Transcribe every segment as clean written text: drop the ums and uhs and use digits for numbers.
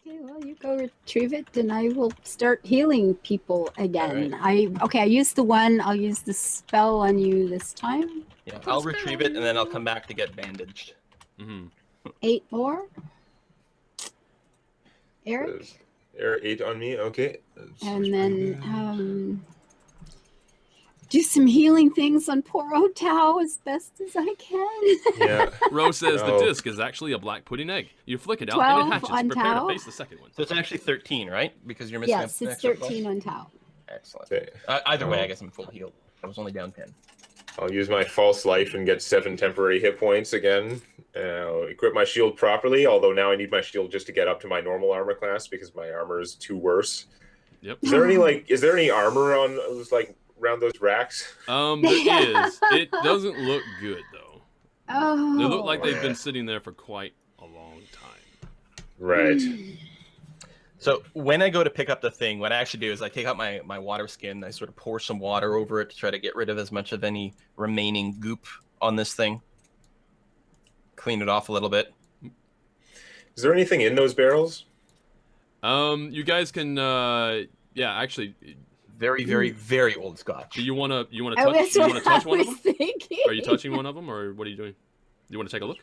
Okay, well, you go retrieve it, and I will start healing people again. Right. I used the one. I'll use the spell on you this time. Yeah, I'll retrieve it and then I'll come back to get bandaged. 8 more. Eric. 8 on me. Okay. And then do some healing things on poor old Tao as best as I can. Yeah. Rose says the disc is actually a black pudding egg. You flick it out and it hatches. Prepare Tao. to face the second one. So it's actually 13, right? Because you're missing Yes, an it's extra 13 on Tao. Excellent. Okay. Either way, I guess I'm full healed. I was only down 10. I'll use my false life and get 7 temporary hit points again. I'll equip my shield properly, although now I need my shield just to get up to my normal armor class because my armor is 2 worse. Yep. Is there any armor on those around those racks? There is. It doesn't look good though. Oh. They look like they've been sitting there for quite a long time. Right. So when I go to pick up the thing, what I actually do is I take out my water skin, I sort of pour some water over it to try to get rid of as much of any remaining goop on this thing. Clean it off a little bit. Is there anything in those barrels? You guys can actually very, very, very old scotch. Do you wanna touch one of them? Thinking. Are you touching one of them or what are you doing? You wanna take a look?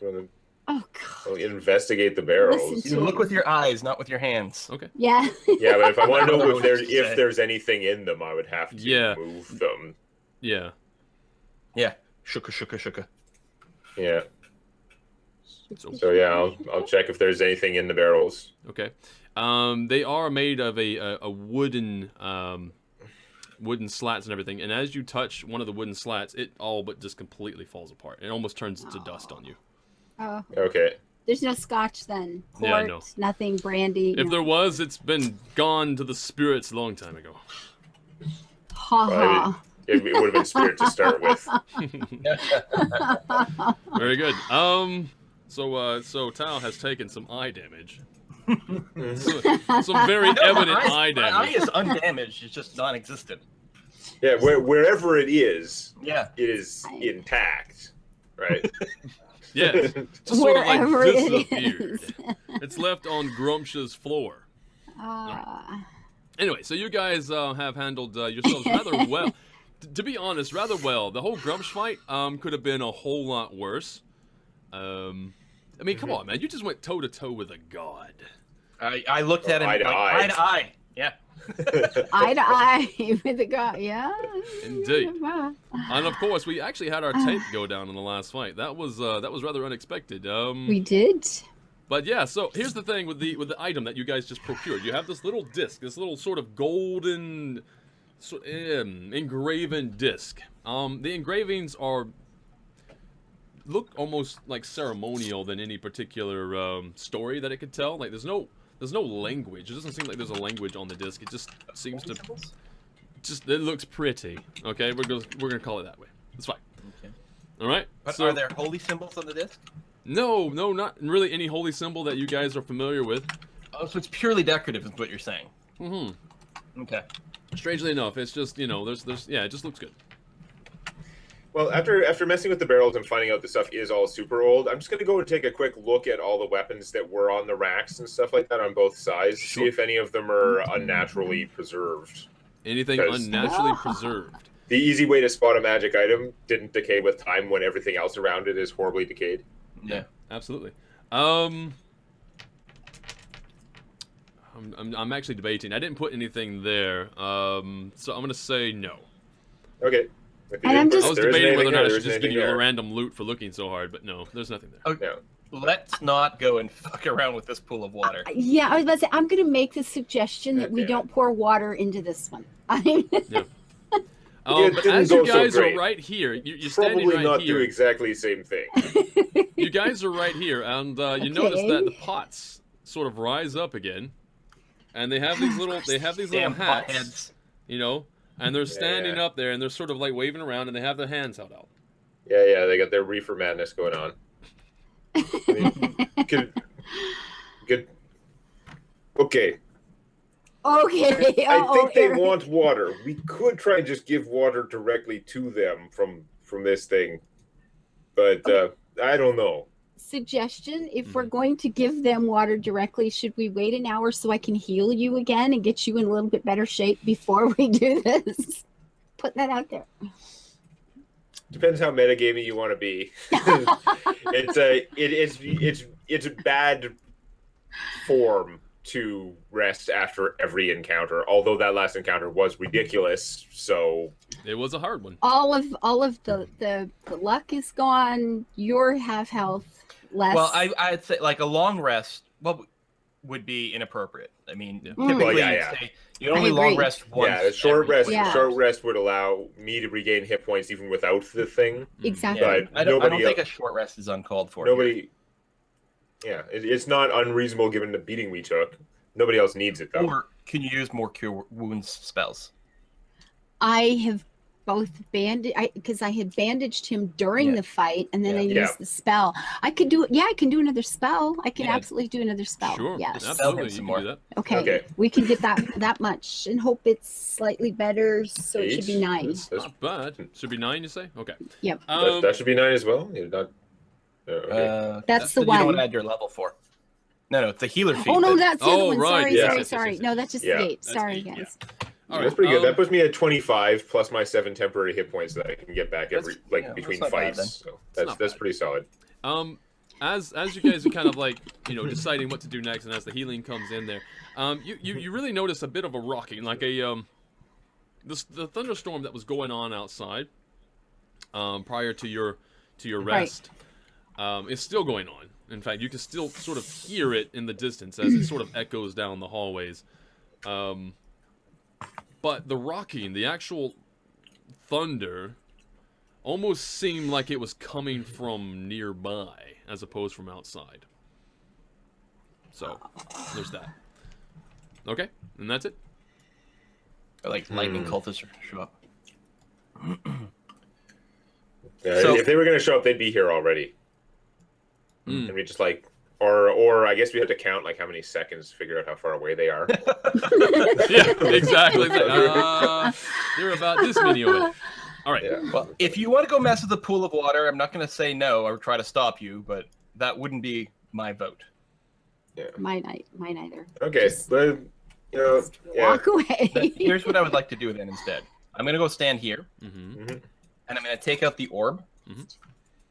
Oh God. I'll investigate the barrels. You look with your eyes, not with your hands. Okay. Yeah. Yeah, but if I want to know if there's anything in them, I would have to move them. Yeah. Yeah. Shuka. Yeah. So yeah, I'll check if there's anything in the barrels. Okay. They are made of a wooden slats and everything, and as you touch one of the wooden slats, it all but just completely falls apart. It almost turns to dust on you. Oh. Okay. There's no scotch then. Port, Yeah, no. Nothing, brandy. If there was, it's been gone to the spirits a long time ago. Ha ha. It would have been spirit to start with. Very good. So Tao has taken some eye damage. Some very evident eye damage. My eye is undamaged. It's just non-existent. Yeah, wherever it is, it is intact, right? Yeah, just sort of like Wherever it disappeared. is. It's left on Grumpsh's floor. Anyway, so you guys have handled yourselves rather well. To be honest, rather well. The whole Grumpsh fight could have been a whole lot worse. I mean, come on, man. You just went toe-to-toe with a god. I looked at him eye to eye. Yeah. Eye to eye with the god. Yeah. Indeed. And of course, we actually had our tape go down in the last fight. That was rather unexpected. We did. But yeah, so here's the thing with the item that you guys just procured. You have this little disc, this little sort of golden engraven disc. The engravings look almost like ceremonial than any particular story that it could tell. Like there's no language. It doesn't seem like there's a language on the disc. It just seems to it looks pretty. Okay, we're gonna call it that way. That's fine. Okay. All right. But are there holy symbols on the disc? No, not really any holy symbol that you guys are familiar with. Oh, so it's purely decorative, is what you're saying. Mm-hmm. Okay. Strangely enough, it's just it just looks good. Well, after messing with the barrels and finding out the stuff is all super old, I'm just going to go and take a quick look at all the weapons that were on the racks and stuff like that on both sides. Sure. See if any of them are unnaturally preserved. Anything unnaturally preserved. The easy way to spot a magic item didn't decay with time when everything else around it is horribly decayed. Yeah, absolutely. I'm actually debating. I didn't put anything there, so I'm going to say no. Okay. I was debating whether or not I should just give you a random loot for looking so hard, but no, there's nothing there. Okay. Let's not go and fuck around with this pool of water. Yeah, I was about to say, I'm going to make the suggestion that we don't pour water into this one. Yeah. But as you guys are right here, you're standing right here. Probably not do exactly the same thing. You guys are right here, and you notice that the pots sort of rise up again, and they have these little hats, and they're standing up there, and they're sort of like waving around, and they have their hands held out. Yeah, they got their reefer madness going on. I mean, good. Okay. Okay. I think they want water. We could try and just give water directly to them from this thing, but I don't know. suggestion. If we're going to give them water directly, should we wait an hour so I can heal you again and get you in a little bit better shape before we do this? Put that out there. Depends how metagamey you want to be. It's bad form to rest after every encounter. Although that last encounter was ridiculous, so It was a hard one. All of the luck is gone. You're half health. Less. Well, I'd say like a long rest. Would be inappropriate. I mean, Yeah. typically Well, yeah, you'd yeah. say you only I long agree. rest once. yeah, a short every rest. 24 Yeah. Short hours. rest would allow me to regain hit points even without the thing. Exactly. Yeah, But I don't nobody think a else- short rest is uncalled for. here. Nobody. Yeah, it's not unreasonable given the beating we took. Nobody else needs it though. Or can you use more cure wounds spells? I have both because I had bandaged him during Yeah. the fight, and then Yeah. I used Yeah. the spell. I could do it. Yeah, I can do another spell. I can Yeah. absolutely do another spell. Sure. Yes. Absolutely. You some can more. do that. Okay. Okay. We can get that much and hope it's slightly better, so it should be 9. That's not bad. Should be 9, you say? Okay. Yep. That should be 9 as well. You're not. Okay. That's the you don't one. add your level for. No, it's the healer feat. Oh no, but- that's the other Oh, one. right. Sorry, Yeah. sorry, Yes, sorry. yes, No, yes, that's just yes. the 8. That's Sorry, 8, yeah. guys. All That's pretty good. um, That puts me at 25 plus my 7 temporary hit points that I can get back every That's- yeah, between that's not bad, fights. So not that's bad. pretty solid. As you guys are kind of like, deciding what to do next, and as the healing comes in there, you really notice a bit of a rocking, like the thunderstorm that was going on outside, prior to your rest, is still going on. In fact, you can still sort of hear it in the distance as it sort of echoes down the hallways. But the rocking, the actual thunder, almost seemed like it was coming from nearby as opposed from outside. So, there's that. Okay, and that's it. Like lightning cultists show up. Yeah, So- if they were going to show up, they'd be here already. Mm. And we just like, or I guess we have to count like how many seconds to figure out how far away they are. Yeah, exactly. They're about this many away. All right. Yeah. Well, if you want to go mess with the pool of water, I'm not going to say no or try to stop you, but that wouldn't be my vote. Yeah. Mine either. Okay, Just- but yeah. Walk away. Then here's what I would like to do then instead. I'm going to go stand here, Mm-hmm. Mhm. and I'm going to take out the orb, Mhm.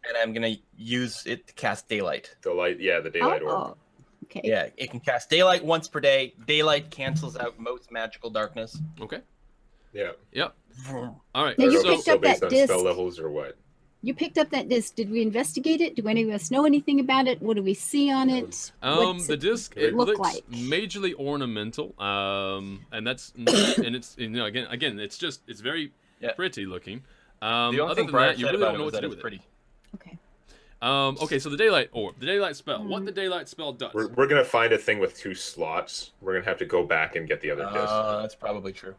and I'm going to use it to cast daylight. The light, yeah, the daylight orb. Oh, okay. Yeah, it can cast daylight once per day. Daylight cancels out most magical darkness. Okay. Yeah. Yep. All right. Now, you I don't know if picked it's still up that based on disc. spell levels or what. You picked up that disc. Did we investigate it? Do any of us know anything about it? What do we see on it? What's The it disc, it it look looks like? majorly ornamental, and that's and it's again it's very Yeah. pretty looking. The only Other thing than Brian that, you said really about don't it know was what to that do it's with pretty. Okay. it. Okay, so the daylight orb, the daylight spell. What the daylight spell does? We're gonna find a thing with 2 slots. We're gonna have to go back and get the other disc. That's probably true.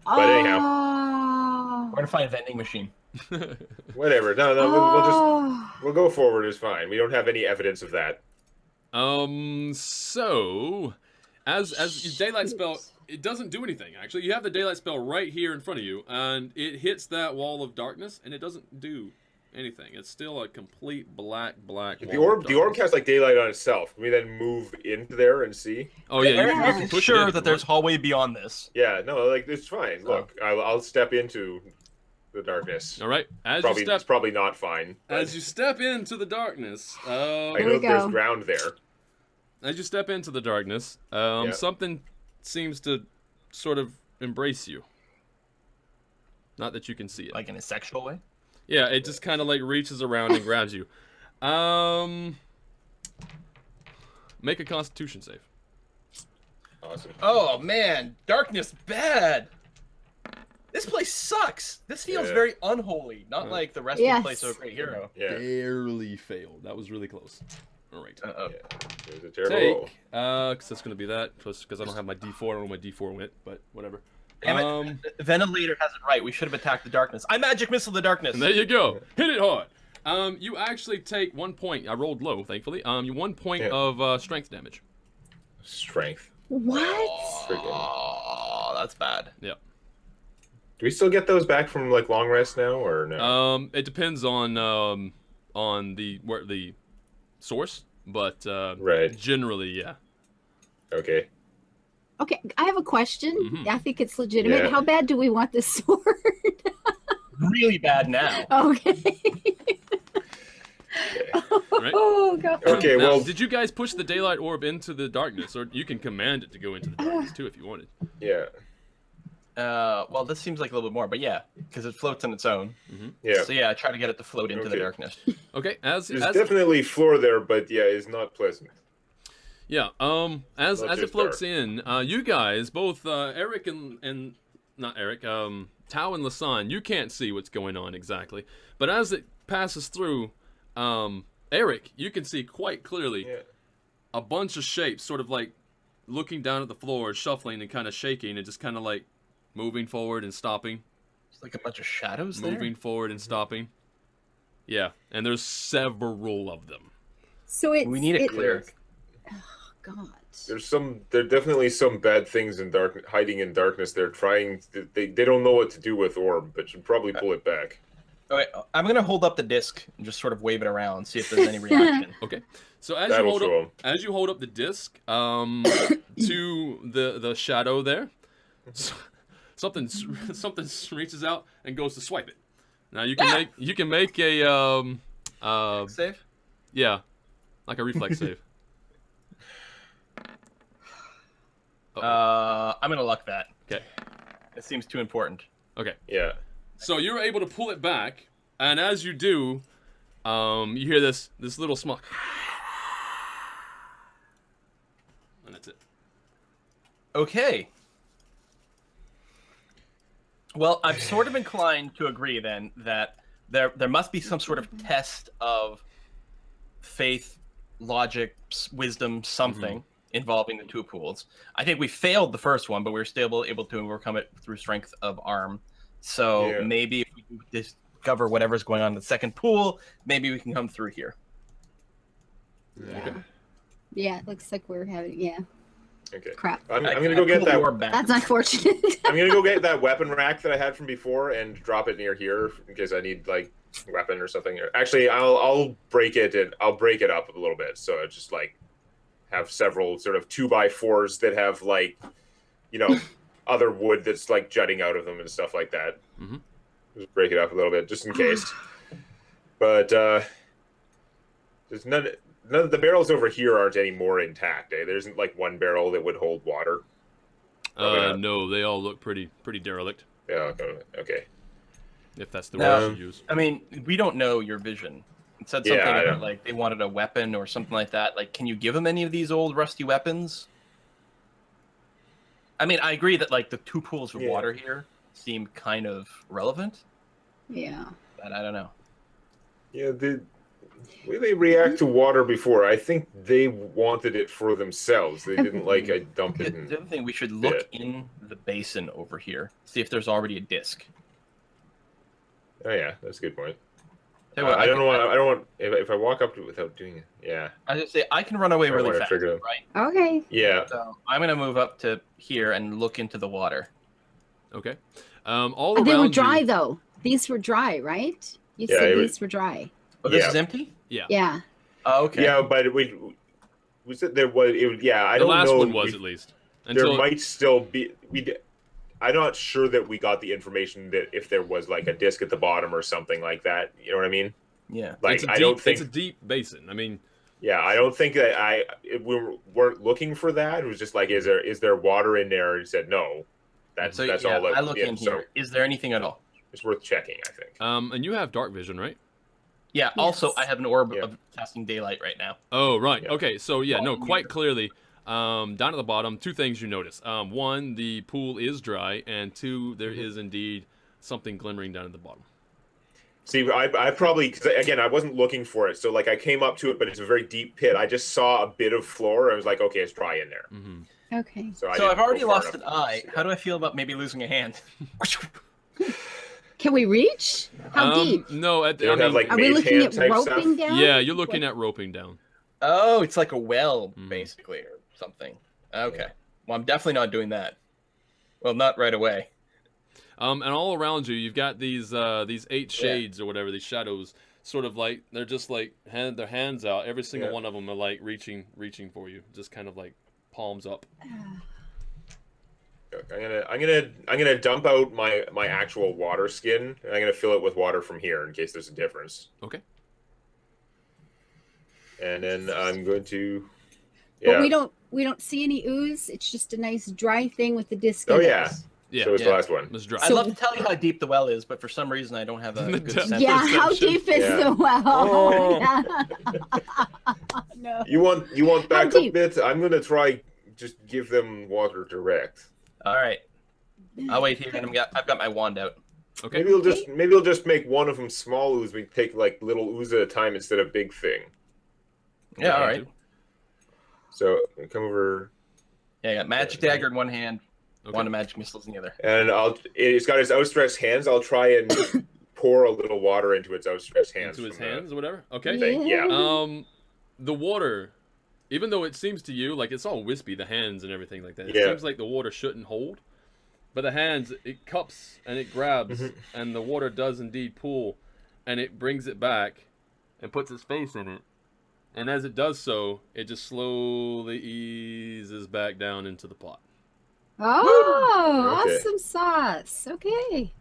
But anyhow. Oh. We're going to find a vending machine. Whatever. No, Oh. we'll go forward. It's fine. We don't have any evidence of that. So as your daylight spell, it doesn't do anything. Actually, you have the daylight spell right here in front of you, and it hits that wall of darkness, and it doesn't do anything. It's still a complete black The wall of orb darkness. casts like daylight on itself. Can we then move into there and see? Oh yeah, Eric, you Yeah. can you're push it sure in if that you there's want. hallway beyond this. Yeah, no, like it's fine. Oh. Look, I'll step into the darkness. All right, It's probably not fine. But as you step into the darkness, I Here know we that there's go. ground there. as you step into the darkness, something seems to sort of embrace you. Not that you can see it. Like in a sexual way? Yeah, it just kind of like reaches around and grabs you. Make a Constitution save. Awesome. Oh, man. Darkness bad. This place sucks. This feels Yeah. very unholy. Not like the rest of Yes. the place of a great hero. Yeah. Barely failed. That was really close. All right. Uh-oh. Yeah. It was a terrible roll. Take, because that's gonna be that. Because I don't have my D4. I don't know where my D4 went, but whatever. Damn it. Ventilator has it right. We should have attacked the darkness. I magic missile the darkness. And there you go. Hit it hard. You actually take 1 point. I rolled low, thankfully. You 1 point Yeah. of strength damage. Strength. What? Freaking. Oh, that's bad. Yep. Do we still get those back from like long rest now or no? It depends on the source, but Right. generally, yeah. Okay. Okay, I have a question. Mhm. I think it's legitimate. Yeah. How bad do we want this sword? Really bad now. Okay. Right. Oh god. Okay, Now, well, did you guys push the daylight orb into the darkness, or you can command it to go into the darkness too if you wanted? yeah. Well, this seems like a little bit more, but yeah, because it floats on its own. Yeah. So yeah, I try to get it to float into the Okay. darkness. Okay, as There's as definitely floor there, but yeah, it's not pleasant. yeah, as Not it just floats dark. in, you guys, both Eric and not Eric, Tao and Lasan, you can't see what's going on exactly, but as it passes through, Eric, you can see quite clearly Yeah. a bunch of shapes, sort of like looking down at the floor, shuffling and kind of shaking, and just kind of like moving forward and stopping, It's like a bunch of shadows there. moving forward and stopping. Yeah, and there's several of them. So it's We need a it- cleric. God. There are definitely some bad things in hiding in darkness. They're trying. They don't know what to do with orb, but should probably pull it back. Okay, I'm gonna hold up the disc and just sort of wave it around, see if there's any reaction. Okay, so as That'll you hold show up, 'em. as you hold up the disc, to the shadow there, something reaches out and goes to swipe it. Now you can make a Save. yeah, like a reflex save. I'm gonna luck that. Okay, It seems too important. okay. Yeah. So you're able to pull it back, and as you do, you hear this little small, and that's it. Okay. Well, I'm sort of inclined to agree then that there must be some sort of test of faith, logic, wisdom, something involving the two pools. I think we failed the first one, but we were still able to overcome it through strength of arm. So Yeah. maybe if we can discover whatever's going on in the second pool, maybe we can come through here. Yeah. Yeah, it looks like we're having Okay. crap. I'm I gonna go get pull the that. orb back. That's unfortunate. I'm gonna go get that weapon rack that I had from before and drop it near here in case I need like weapon or something. Actually, I'll break it and I'll break it up a little bit so it's just like have several sort of 2x4s that have like, you know, other wood that's like jutting out of them and stuff like that. Mhm. Just break it up a little bit just in case. But there's none of the barrels over here aren't any more intact. There isn't like one barrel that would hold water. Probably not. No, they all look pretty derelict, Yeah. Okay. if that's the No. word you use. I mean, we don't know your vision. It said something Yeah, I about know. like they wanted a weapon or something like that. Like, can you give them any of these old rusty weapons? I mean, I agree that like the two pools of Yeah. water here seem kind of relevant, Yeah. but I don't know. Yeah, the way they react to water before, I think they wanted it for themselves. They didn't like I dump The, it in. the other thing, we should look in the basin over here, see if there's already a disc. Oh yeah, that's a good point. Tell you what, I don't can- know. I don't want if I walk up to it without doing it. Yeah. I just say I can run away I don't really wanna fast, trigger them. right? Okay. Yeah. So I'm gonna move up to here and look into the water. Okay. All They were around dry you, though. These were dry, right? You Yeah, said it these were dry. Oh, this Yeah. is empty. Yeah. Oh, okay. Yeah, but we said there was. Yeah, I the don't last know. one was at least. There Until might still be. I'm not sure that we got the information that if there was like a disc at the bottom or something like that. You know what I mean? Yeah. Like it's a I deep, don't think. it's a deep basin. I mean, Yeah, I don't think that we weren't looking for that. It was just like, is there water in there? And he said no. That's So that's yeah, all. I look in so here. Is there anything at all? it's worth checking, I think. and you have dark vision, right? Yeah. Also, Yes. I have an orb Yeah. of casting daylight right now. Oh, right. Yeah. Okay, so yeah, no, Oh, quite weird. clearly, down at the bottom, two things you notice. One, the pool is dry, and two, there is indeed something glimmering down at the bottom. See, I probably 'cause again I wasn't looking for it, so like I came up to it, but it's a very deep pit. I just saw a bit of floor. I was like, okay, it's dry in there. Mm-hmm. Okay. So, I So didn't I've already go far lost enough an to eye. see How that. do I feel about maybe losing a hand? Can we reach? How deep? No, They don't have like Are we mage looking hand at type roping stuff. down? yeah, you're looking at roping down. Oh, it's like a well, Mhm. basically, or something. Okay. Well, I'm definitely not doing that. Well, not right away. And all around you, you've got these eight Yeah. shades or whatever, these shadows, sort of like they're just like their hands out. Every single Yeah. one of them are like reaching for you, just kind of like palms up. I'm gonna dump out my actual water skin, and I'm gonna fill it with water from here in case there's a difference. Okay. And then I'm going to. But Yeah. we don't see any ooze. It's just a nice dry thing with the disc. Oh in it. yeah. Yeah. So it's the last one. It's dry. I'd So- love to tell you how deep the well is, but for some reason I don't have a good sense. Yeah, how Perception. deep is Yeah. the well? Oh. Yeah. No. You want How backup deep? bits? I'm gonna try just give them water direct. All right, I'll wait here, and I've got my wand out. Okay. Maybe we'll just make one of them small ooze. We take like little ooze at a time instead of big thing. Yeah, all right. So come over, Yeah, I got magic dagger in one hand, Okay. wand of magic missiles in the other. and it's got its outstretched hands. I'll try and pour a little water into its outstretched hands. Into his from the hands or whatever. Okay. thing. Yeah. The water, even though it seems to you like it's all wispy, the hands and everything like that, it Yeah. seems like the water shouldn't hold. But the hands, it cups and it grabs, Mhm. and the water does indeed pool, and it brings it back and puts its face in it. And as it does so, it just slowly eases back down into the pot. Oh, Okay. awesome sauce. Okay.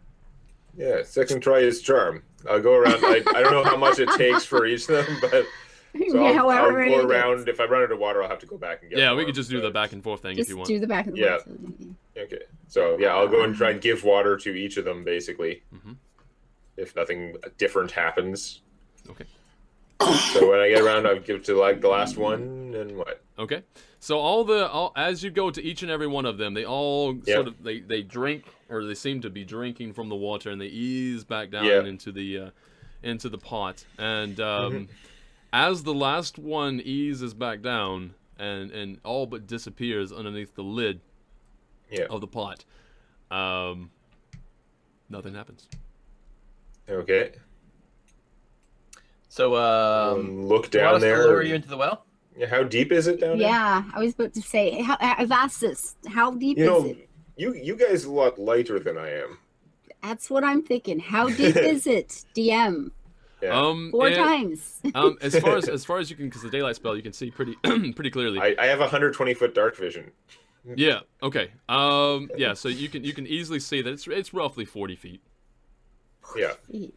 Yeah. Second try is charm. I'll go around. I don't know how much it takes for each of them, but so I'll However go it is. around. If I run out of water, I'll have to go back and get Yeah, more, we could just do the but- back and forth thing if Just you want. do the back of the Yeah. box. Okay. So yeah, I'll go and try and give water to each of them basically. Mhm. If nothing different happens. Okay. So when I get around, I'll give to like the last one and what? Okay. So as you go to each and every one of them, they all Yeah. sort of they drink, or they seem to be drinking from the water, and they ease back down Yeah. into the pot. And Mm-hmm. as the last one eases back down and all but disappears underneath the lid Yeah. of the pot, nothing happens. Okay. So, Look do you want down us to there. lower you into the well? Yeah, how deep is it down there? Yeah, I was about to say. I've asked this. How deep You is know, it? you guys are a lot lighter than I am. That's what I'm thinking. How deep is it? DM. Yeah. Four and, times. as far as you can, because the daylight spell, you can see pretty pretty clearly. I have 120-foot dark vision. Yeah. Okay. Yeah. So you can easily see that it's roughly 40 feet. Yeah.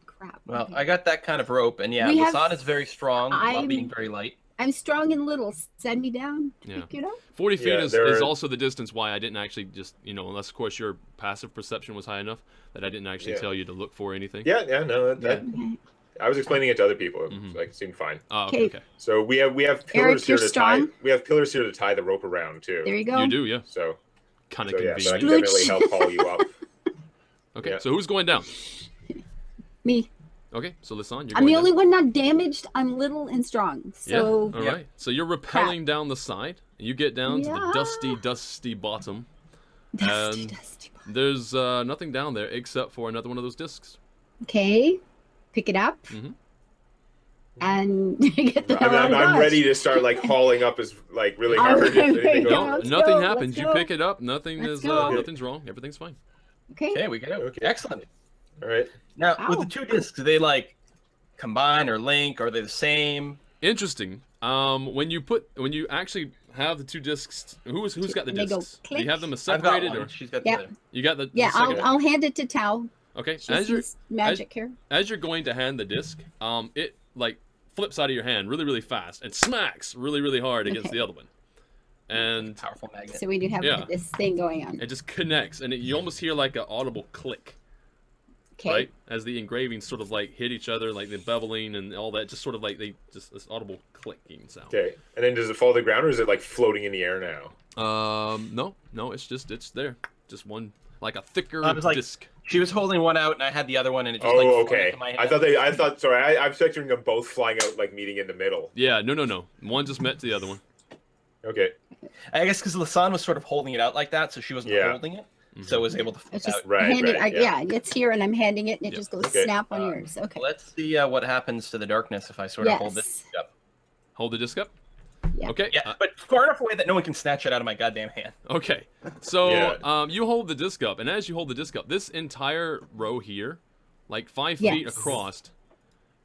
Crap. Well, Okay. I got that kind of rope, and yeah, We have- Lasan is very strong while I'm- being very light. I'm strong and little. Send me down to Yeah. pick it up. 40 feet Yeah, is there- also the distance why I didn't actually just, unless of course your passive perception was high enough that I didn't actually Yeah. tell you to look for anything. Yeah, no, that Okay. I was explaining it to other people. Mhm. Like, it seemed fine. Oh, okay. Okay. Okay. So we have pillars Eric, here you're to tie. strong. We have pillars here to tie the rope around too. There you go. You do, yeah. So Kind so of yeah, so I convenient. can definitely help haul you up. Okay. yeah. So who's going down? Me. Okay. So Lisan, you're I'm going the down. only one not damaged. I'm little and strong. So Yeah. All right. So you're rappelling down the side. You get down to the Yeah. dusty, dusty bottom. dusty, And- dusty. There's nothing down there except for another one of those discs. Okay. Pick it up. Mhm. And get the hell out I'm of Dodge. ready to start like hauling up as like really All hard. right, if anything yeah, goes- No, let's nothing go, happens. let's You go. pick it up. Nothing Let's is go. nothing's wrong. Everything's fine. Okay. Okay, we go. Okay. Excellent. All right. Now, with Ow. the two discs, do they like combine or link? Or are they the same? Interesting. When you actually have the two discs, who's got the And they go discs? Do you click. have them I've got separated one. or She's got Yeah. the other. you got the Yeah, second? I'll hand it to Tao. Okay. She As you're sees magic here. as you're going to hand the disc, it like flips out of your hand really really fast and smacks really really hard against Okay. the other one, and Powerful magnet. So we do have Yeah. this thing going on. it just connects, and you almost hear like an audible click, Okay. right? As the engravings sort of like hit each other, like the beveling and all that, just sort of like this audible clicking sound. Okay. And then does it fall to the ground or is it like floating in the air now? No, it's there, just one like a thicker I was like- disc. She was holding one out, and I had the other one, and it just Oh, like flung okay. into my hand. I thought. Sorry, I'm picturing them both flying out, like meeting in the middle. Yeah, no. One just met the other one. Okay. I guess because Lasan was sort of holding it out like that, so she wasn't Yeah. holding it, so it was able to flip It's just out. Right, handed. right, yeah, it's here, and I'm handing it, and it Yeah. just goes Okay. snap on yours. Okay. Let's see what happens to the darkness if I sort of hold this Yes. up. Hold the disc up. Yeah. Okay. Yeah, but far enough away that no one can snatch it out of my goddamn hand. Okay, so Yeah. you hold the disc up, and as you hold the disc up, this entire row here, like 5 feet Yes. across,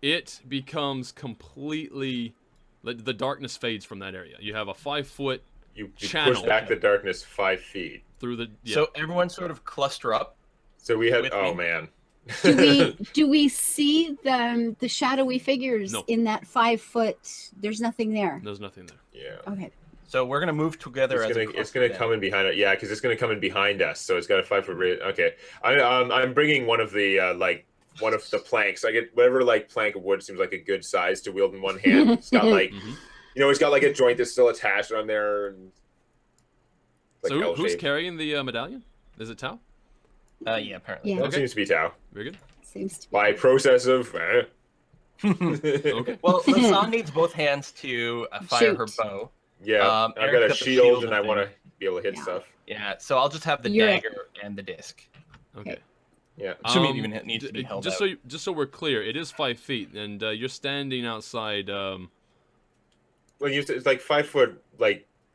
it becomes completely, the darkness fades from that area. You have a 5-foot You channel push back the darkness 5 feet. through the. Yeah. So everyone sort of cluster up. So we have. With Oh me? man. Do we see the shadowy figures No. in that 5-foot? There's nothing there. There's nothing there. Yeah. Okay. So we're gonna move together It's gonna come in behind it. Yeah, because it's gonna come in behind us. So it's got a 5-foot radius. Okay. I'm bringing one of the one of the planks. I get whatever plank of wood seems like a good size to wield in one hand. It's got Mhm. it's got a joint that's still attached on there. And, So who's L-shaped. carrying the medallion? Is it Tao? Yeah, apparently. Yeah. That Okay. seems to be Tao. Very good. Seems to be. By process of. Okay. Well, the song needs both hands to fire her Shoot. bow. Yeah, I've Eric's got a got the shield, shield and I and want to thing. be able to hit Yeah. stuff. Yeah, so I'll just have the You're- dagger and the disc. Okay. Yeah. Shouldn't even need to be d- held just out. just so we're clear, it is 5 feet, and you're standing outside. Well, it's like 5 foot.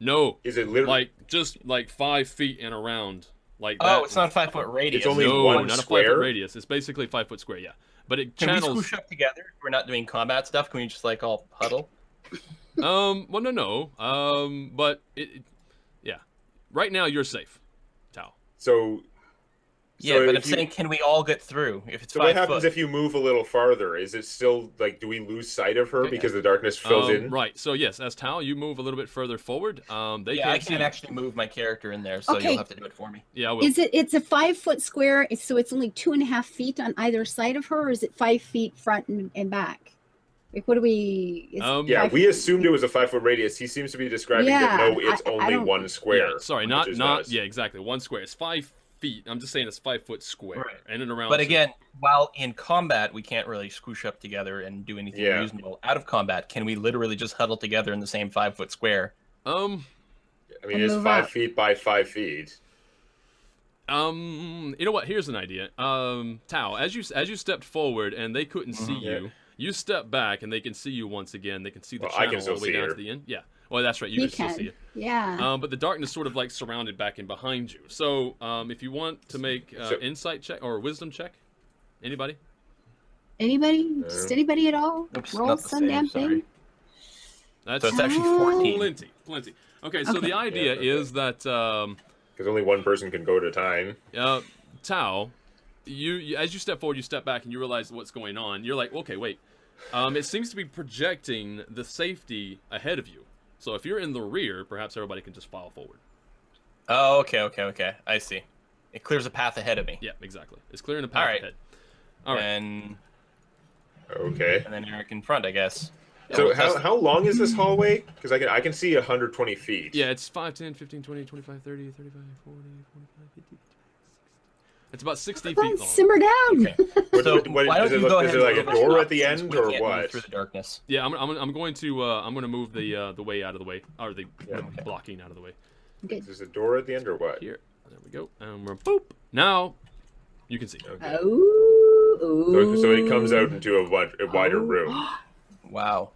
No, Is it literally? just 5 feet and around, like Oh, that. it's not a 5-foot radius. It's only no, one not a square? 5-foot radius. It's basically 5-foot square. Yeah, but it Can we channels. squish up together? If we're not doing combat stuff. Can we just all huddle? Well, no. But yeah. Right now you're safe, Tao. So. Yeah, but I'm if you- saying, can we all get through? If it's So 5 what happens foot? if you move a little farther? Is it still do we lose sight of her Okay. because the darkness fills in? Right. So yes, as Tao, you move a little bit further forward. They Yeah, I can't can't see. actually move my character in there, so Okay. you'll have to do it for me. Yeah, I will. It's a 5-foot square, so it's only 2.5 feet on either side of her, or is it 5 feet front and back? Like, what do we? Yeah, 5 we assumed it was a 5-foot radius. He seems to be describing that Yeah, no, it's I only don't- one square. Yeah, sorry, which not is not nice. yeah, exactly. 1 square. It's 5 feet. I'm just saying it's 5-foot square, Right. in and around. But again, while in combat, we can't really squish up together and do anything Yeah. reasonable. Out of combat, can we literally just huddle together in the same 5-foot square? I mean, And it's move 5 up. feet by 5 feet. you know what? Here's an idea. Tao, as you stepped forward and they couldn't see Yeah. you, you step back and they can see you once again. They can see the Well, I channel can all still the way see down her. to the end. Yeah. Well, that's right. You You can still see can. it. Yeah. But the darkness sort of surrounded back and behind you. So if you want to make So- insight check or wisdom check, anybody? Anybody? Just anybody at all? Oops, Roll not the some same, damn sorry. thing. That's So it's actually Oh. 14. plenty. Okay, so Okay. the idea Yeah, okay. is that Because only one person can go at a time. Tao, you as you step forward, you step back and you realize what's going on. You're like, okay, wait. It seems to be projecting the safety ahead of you. So if you're in the rear, perhaps everybody can just file forward. Oh, okay. I see. It clears a path ahead of me. Yeah, exactly. It's clearing a path All right. ahead. All right. And Okay. then Eric in front, I guess. So Yeah, we'll how long is this hallway? Because I can see 120 feet. Yeah, it's 5, 10, 15, 20, 25, 30, 35, 40, 45, 50. It's about 60 feet long. Simmer down. Okay. So why don't does it you go is ahead it like a and move door us at the since end we or can't move what? Through the darkness. Yeah, I'm going to move the way out of the way, or the Yeah. blocking out of the way. Good. Is there a door at the end or what? Here, there we go, and we're boop. Now, you can see. Okay. Oh. So it comes out into a wider Oh. room. Wow.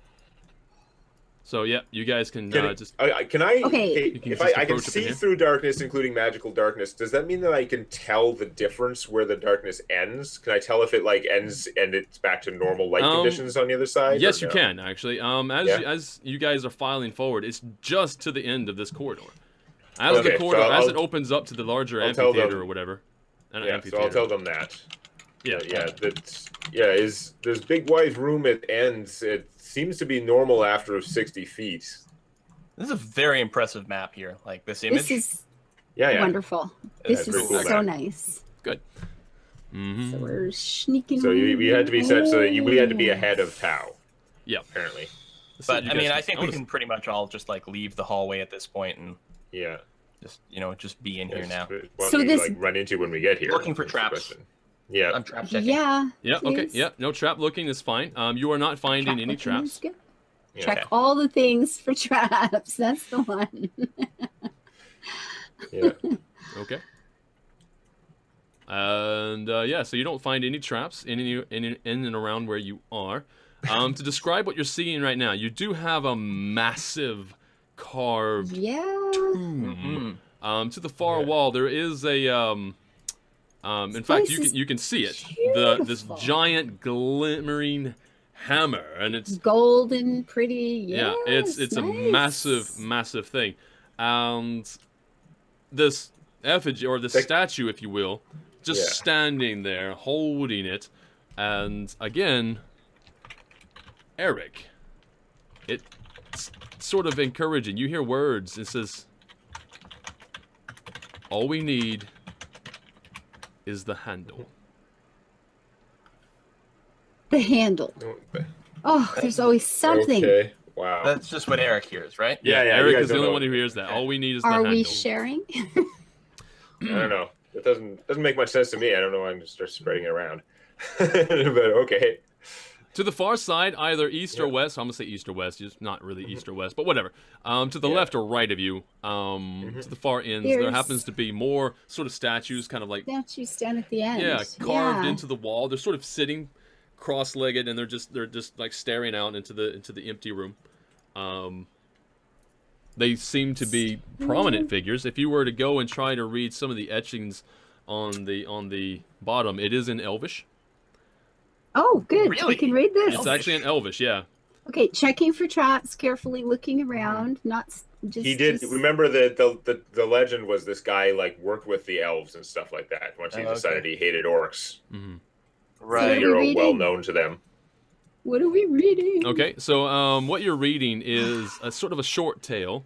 So yeah, you guys can Can, just. can I? Okay. You can If just I can approach it from see here. through darkness, including magical darkness, does that mean that I can tell the difference where the darkness ends? Can I tell if it ends and it's back to normal light conditions on the the other side? Yes, or you no? can actually. As you guys are filing forward, it's just to the end of this corridor. As Okay, the so corridor, as I'll- it opens up to the larger I'll tell amphitheater them- or whatever. An Yeah, so amphitheater. I'll tell them that. Yeah. Is there's big wide room at ends. It seems to be normal after 60 feet. This is a very impressive map here. Like this image. This is Yeah. wonderful. That's This is very cool, so man. nice. Good. So we're sneaking. So we had to be set. So we had to be Yes. ahead of Tao. Yeah. Apparently. So But you I guys mean, can- I think we wanna- can pretty much all just leave the hallway at this point and Yeah. just be in here now. What So we this- run into when we get here. Looking for That's the traps. question. Yeah. I'm trap checking. Yeah. Yeah. Okay. please. Yeah. No trap looking is fine. You are not finding any looking is traps. good. Yeah. Check Okay. all the things for traps. That's the one. Yeah. Okay. And yeah, so you don't find any traps in and around where you are. To describe what you're seeing right now, you do have a massive carved Yeah. tomb. Mhm. To the far Yeah. wall, there is a. In fact, place is you can see it. This beautiful. giant glimmering hammer, and it's golden, pretty. yeah, Yes, it's a nice. massive thing, and this effigy or this statue, if you will, just standing there holding it, and again, Eric, it's sort of encouraging. You hear words. It says, "All we need is the handle." The handle. Oh, there's always something. Okay. Wow. That's just what Eric hears, right? Yeah, you Eric guys is the don't only know. one who hears that. All we need is the Are handle. we sharing? I don't know. It doesn't make much sense to me. I don't know why I'm going to start spreading it around. But okay. To the far side, either east or west. I'm gonna say east or west. It's not really east or west, but whatever. To the left or right of you, to the far ends, there There's- happens to be more sort of statues, kind of like Statues down at the end. carved into the wall. They're sort of sitting cross-legged, and they're just like staring out into the empty room. They seem to be prominent figures. If you were to go and try to read some of the etchings on the bottom, it is in Elvish. Oh, good. Really? We can read this. It's actually in Elvish, yeah. Okay, checking for traps, carefully looking around, not just. He did. Just... Remember the legend was this guy like worked with the elves and stuff like that. Once he decided he hated orcs, Mm-hmm. Right. you're reading? well known to them. What are we reading? Okay, so what you're reading is a sort of a short tale.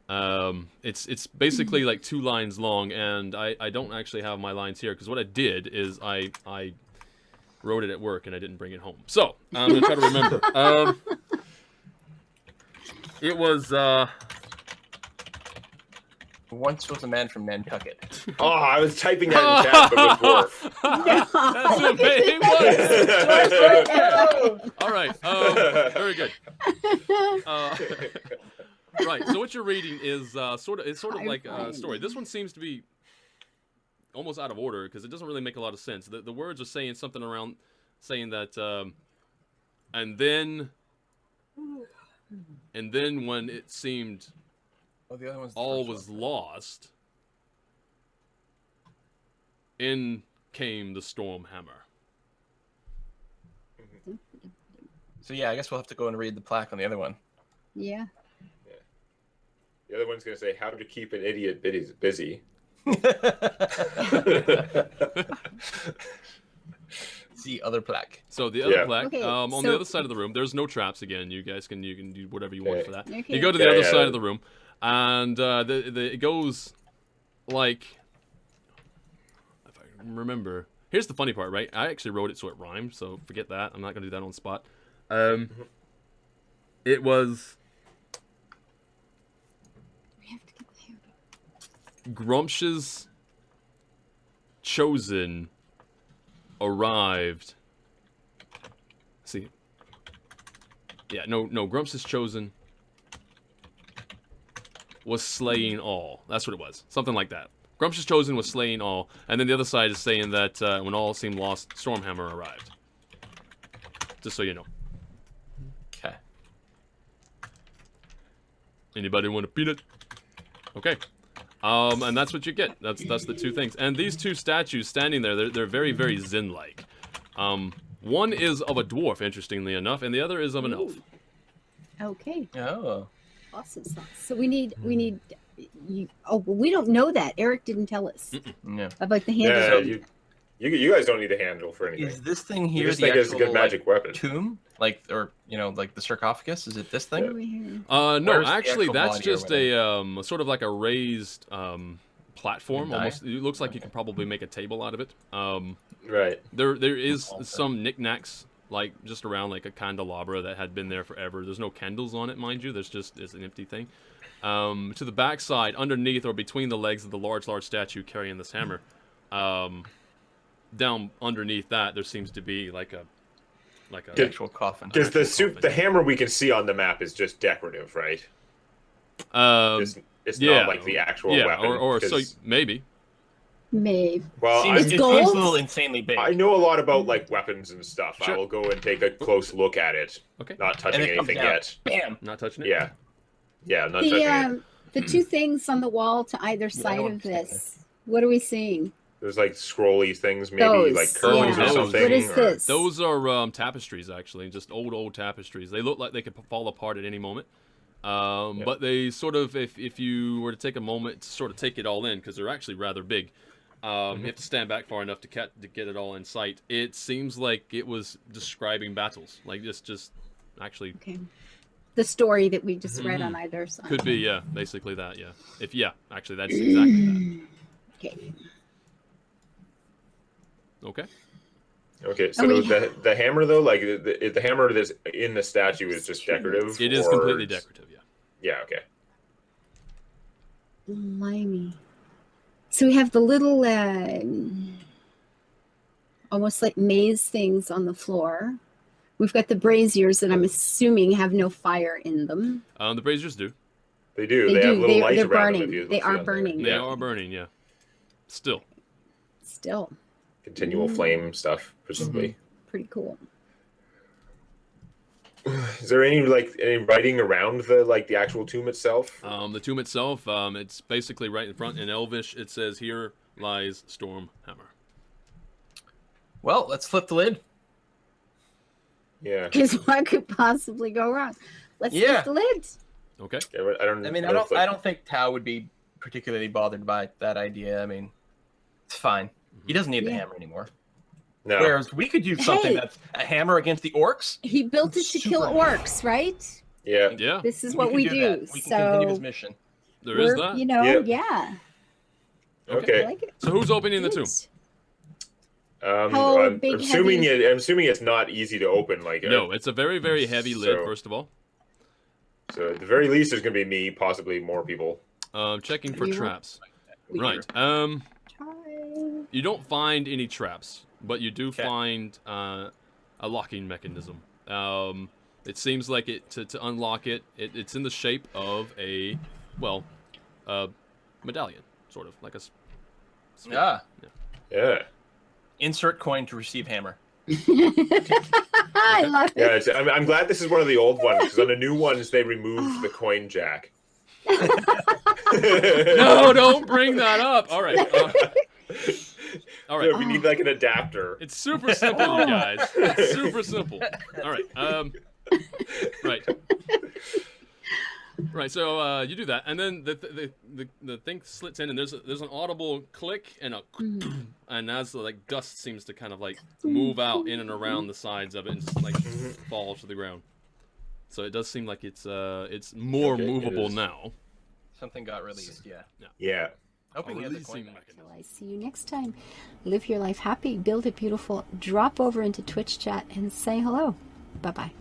It's basically like 2 lines long, and I don't actually have my lines here because what I did is I wrote it at work and I didn't bring it home. So I'm gonna try to remember. It was Once was a man from Nantucket. Oh, I was typing that in chat, but with dwarf. that's what it was. All right, very good. Right, so what you're reading is sort of like a story. This one seems to be almost out of order because it doesn't really make a lot of sense. The words are saying something around saying that, and then when it seemed The other one's all was lost, in came the storm hammer. So yeah, I guess we'll have to go and read the plaque on the other one. Yeah. The other one's gonna say how to keep an idiot busy. See other plaque. So the other Yeah. plaque, Okay, on so- the other side of the room, there's no traps again. You guys can do whatever you want for that. Okay. You go to the Yeah, other yeah. side of the room, and it goes like, if I remember. Here's the funny part, right? I actually wrote it so it rhymed, so forget that. I'm not gonna do that on the spot. It was We have to get the handle. Grumpsh's chosen arrived. See. Yeah, no, Grumpsh's chosen was slaying all. That's what it was. Something like that. Grumpsh's chosen was slaying all, and then the other side is saying that when all seemed lost, Stormhammer arrived. Just so you know. Okay. Anybody want a peanut? Okay. And that's what you get. That's the 2 things. And these 2 statues standing there, they're very, very Zen-like. One is of a dwarf, interestingly enough, and the other is of an elf. Okay. Oh. Awesome sauce. So we need you. Oh, well, we don't know that. Eric didn't tell us Yeah. about the handle. Yeah, you guys don't need a handle for anything. Is this thing You here just the think it's a actual good magic weapon. tomb? Like, or like the sarcophagus? Is it this thing? Over here. No, Where's the actually, actual that's body or just a sort of like a raised platform. Die? Almost, it looks like you can probably make a table out of it. Right. There is some knickknacks like just around like a candelabra that had been there forever. There's no candles on it, mind you. It's an empty thing. To the back side, underneath or between the legs of the large statue carrying this hammer, down underneath that there seems to be like a Good. Actual coffin. Because the hammer we can see on the map is just decorative, right? It's yeah. not like the actual weapon. or so 'cause- maybe. Maybe. Well, It seems a gold? little insanely big. I know a lot about like weapons and stuff. Sure. I will go and take a close look at it. Okay. Not touching And it comes anything down. yet. Bam. Not touching it. Yeah. Yeah, not touching it. The 2 things on the wall to either side don't of see this. What are we seeing? There's like scrolly things, maybe Those, like curtains yeah. or something. What is or- this? Those are tapestries, actually, just old tapestries. They look like they could fall apart at any moment. But they sort of, if you were to take a moment to sort of take it all in, because they're actually rather big, you have to stand back far enough to get it all in sight. It seems like it was describing battles, like just actually Okay. The story that we just read on either side. could be, yeah, basically that, yeah. Actually, that's exactly that. Okay. Okay. Okay, so we- the hammer though, like the hammer that's in the statue is just decorative. It is or- completely decorative, yeah. Yeah. Okay. Blimey. So we have the little, almost like maze things on the floor. We've got the braziers that I'm assuming have no fire in them. The braziers do. They do. They They have do. little lights They're around them. burning. If you They see are on there. burning. They Yeah. are burning, yeah. Still. Still Continual flame stuff, presumably. pretty cool. Is there any writing around the actual tomb itself? The tomb itself, it's basically right in front in Elvish. It says, "Here lies Stormhammer." Well, let's flip the lid. Yeah. Because what could possibly go wrong? Let's Yeah. lift the lid. Okay. Yeah, but I don't. I mean, know if, I don't think Tao would be particularly bothered by that idea. I mean, it's fine. He doesn't need the Yeah. hammer anymore. No. Whereas we could use something Hey. that's a hammer against the orcs. He built it to kill Super. orcs, right? Yeah. Yeah, This is what could we do do. that. We can continue his So mission. there is we're, that. you know, Yep. yeah. I Okay. like it. So who's opening the tomb? How I'm big, assuming heavy- I'm assuming it's not easy to open. Like No, it's a very, very heavy lid, So- first of all. So at the very least, there's going to be me, possibly more people. Checking for You- traps. We- Right. Try. You don't find any traps, but you do Okay. find a locking mechanism. It seems like to unlock it, it's in the shape of a medallion, sort of like a. Sphere. Ah, Yeah. insert coin to receive hammer. I love Yeah. it. I'm glad this is one of the old ones because on the new ones they removed the coin jack. No, don't bring that up. All right. All right. So we need like an adapter. It's super simple, you guys. It's super simple. All right. Right. Right. So you do that, and then the thing slits in, and there's an audible click and a, and as like dust seems to kind of like move out in and around the sides of it and just like fall to the ground. So it does seem like it's more Okay, it movable is. now. Something got released. Yeah. Yeah. Hoping the other Releasing coin back. Till I see you next time. Live your life happy, build it beautiful, drop over into Twitch chat and say hello. Bye-bye.